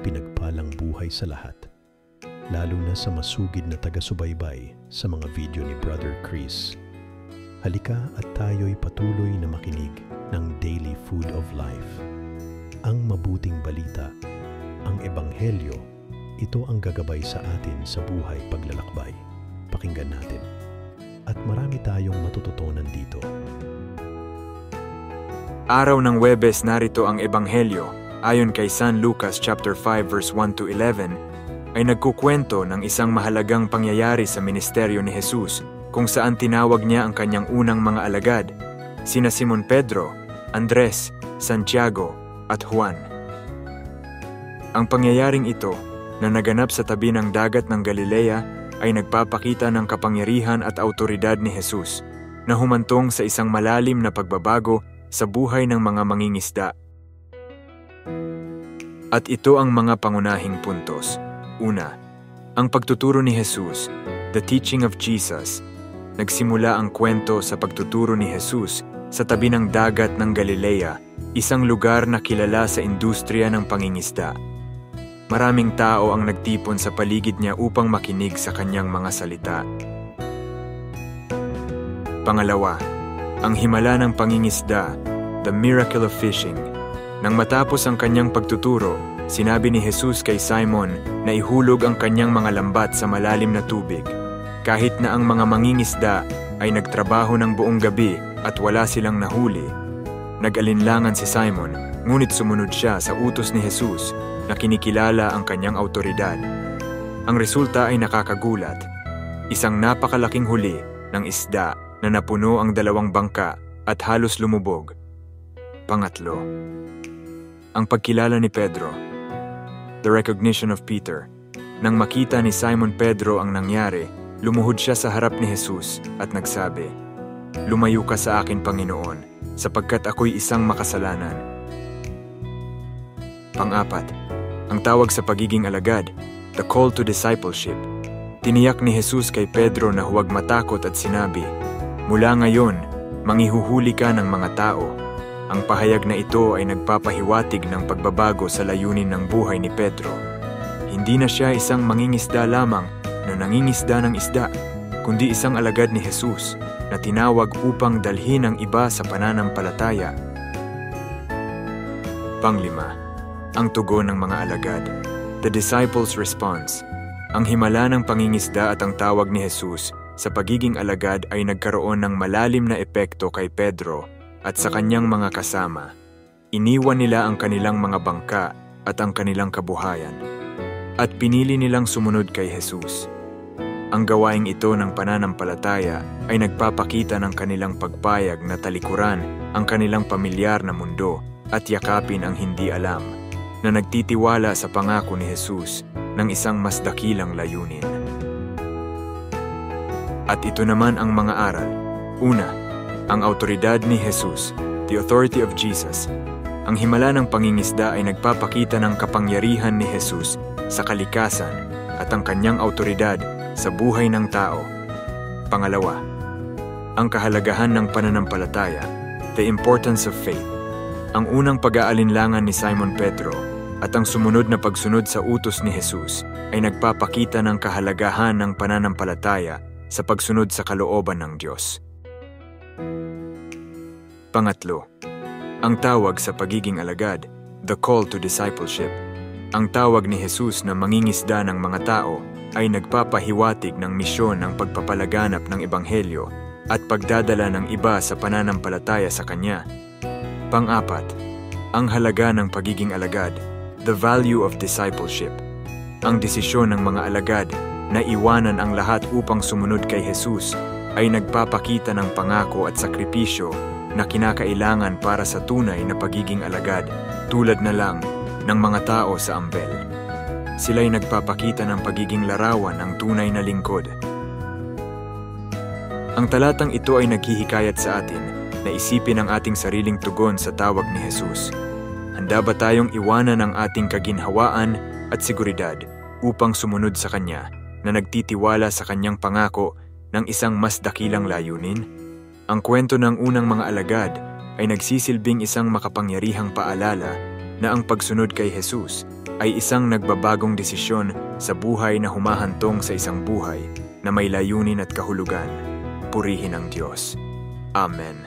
pinagpalang buhay sa lahat, lalo na sa masugid na taga-subaybay sa mga video ni Brother Chris. Halika at tayo'y patuloy na makinig ng Daily Food of Life. Ang mabuting balita, ang Ebanghelyo, ito ang gagabay sa atin sa buhay paglalakbay. Pakinggan natin. At marami tayong matututunan dito. Araw ng Huwebes, narito ang Ebanghelyo ayon kay San Lucas chapter 5 verse 1 to 11 ay nagkukwento ng isang mahalagang pangyayari sa ministeryo ni Jesus kung saan tinawag niya ang kanyang unang mga alagad, sina Simon Pedro, Andres, Santiago at Juan. Ang pangyayaring ito na naganap sa tabi ng dagat ng Galilea ay nagpapakita ng kapangyarihan at autoridad ni Jesus na humantong sa isang malalim na pagbabago sa buhay ng mga mangingisda. At ito ang mga pangunahing puntos. Una, ang pagtuturo ni Jesus, the teaching of Jesus. Nagsimula ang kwento sa pagtuturo ni Jesus sa tabi ng dagat ng Galilea, isang lugar na kilala sa industriya ng pangingisda. Maraming tao ang nagtipon sa paligid niya upang makinig sa kanyang mga salita. Pangalawa, ang himala ng pangingisda, the miracle of fishing. Nang matapos ang kanyang pagtuturo, sinabi ni Jesus kay Simon na ihulog ang kanyang mga lambat sa malalim na tubig. Kahit na ang mga mangingisda ay nagtrabaho ng buong gabi at wala silang nahuli, nag-alinlangan si Simon, ngunit sumunod siya sa utos ni Jesus na kinikilala ang kanyang autoridad. Ang resulta ay nakakagulat. Isang napakalaking huli ng isda na napuno ang 2 bangka at halos lumubog. Pangatlo, ang pagkilala ni Pedro, the recognition of Peter. Nang makita ni Simon Pedro ang nangyari, lumuhod siya sa harap ni Jesus at nagsabi, "Lumayo ka sa akin, Panginoon, sapagkat ako'y isang makasalanan." Pang-apat, ang tawag sa pagiging alagad, the call to discipleship. Tiniyak ni Jesus kay Pedro na huwag matakot at sinabi, "Mula ngayon, manghihuhuli ka ng mga tao." Ang pahayag na ito ay nagpapahiwatig ng pagbabago sa layunin ng buhay ni Pedro. Hindi na siya isang mangingisda lamang na nangingisda ng isda, kundi isang alagad ni Jesus na tinawag upang dalhin ang iba sa pananampalataya. Panglima, ang tugon ng mga alagad, the disciples' response. Ang himala ng pangingisda at ang tawag ni Jesus sa pagiging alagad ay nagkaroon ng malalim na epekto kay Pedro at sa kanyang mga kasama. Iniwan nila ang kanilang mga bangka at ang kanilang kabuhayan, at pinili nilang sumunod kay Jesus. Ang gawaing ito ng pananampalataya ay nagpapakita ng kanilang pagpayag na talikuran ang kanilang pamilyar na mundo at yakapin ang hindi alam, na nagtitiwala sa pangako ni Jesus ng isang mas dakilang layunin. At ito naman ang mga aral. Una, ang autoridad ni Jesus, the authority of Jesus. Ang himala ng pangingisda ay nagpapakita ng kapangyarihan ni Jesus sa kalikasan at ang kanyang autoridad sa buhay ng tao. Pangalawa, ang kahalagahan ng pananampalataya, the importance of faith. Ang unang pag-aalinlangan ni Simon Pedro at ang sumunod na pagsunod sa utos ni Jesus ay nagpapakita ng kahalagahan ng pananampalataya sa pagsunod sa kalooban ng Diyos. Pangatlo, ang tawag sa pagiging alagad, the call to discipleship. Ang tawag ni Jesus na mangingisda ng mga tao ay nagpapahiwatig ng misyon ng pagpapalaganap ng Ebanghelyo at pagdadala ng iba sa pananampalataya sa Kanya. Pang-apat, ang halaga ng pagiging alagad, the value of discipleship. Ang desisyon ng mga alagad na iwanan ang lahat upang sumunod kay Jesus ay nagpapakita ng pangako at sakripisyo na kinakailangan para sa tunay na pagiging alagad, tulad na lang ng mga tao sa ambel. Sila'y nagpapakita ng pagiging larawan ng tunay na lingkod. Ang talatang ito ay naghihikayat sa atin na isipin ang ating sariling tugon sa tawag ni Jesus. Handa ba tayong iwanan ang ating kaginhawaan at seguridad upang sumunod sa Kanya na nagtitiwala sa Kanyang pangako ng isang mas dakilang layunin? Ang kwento ng unang mga alagad ay nagsisilbing isang makapangyarihang paalala na ang pagsunod kay Jesus ay isang nagbabagong desisyon sa buhay na humahantong sa isang buhay na may layunin at kahulugan. Purihin ang Diyos. Amen.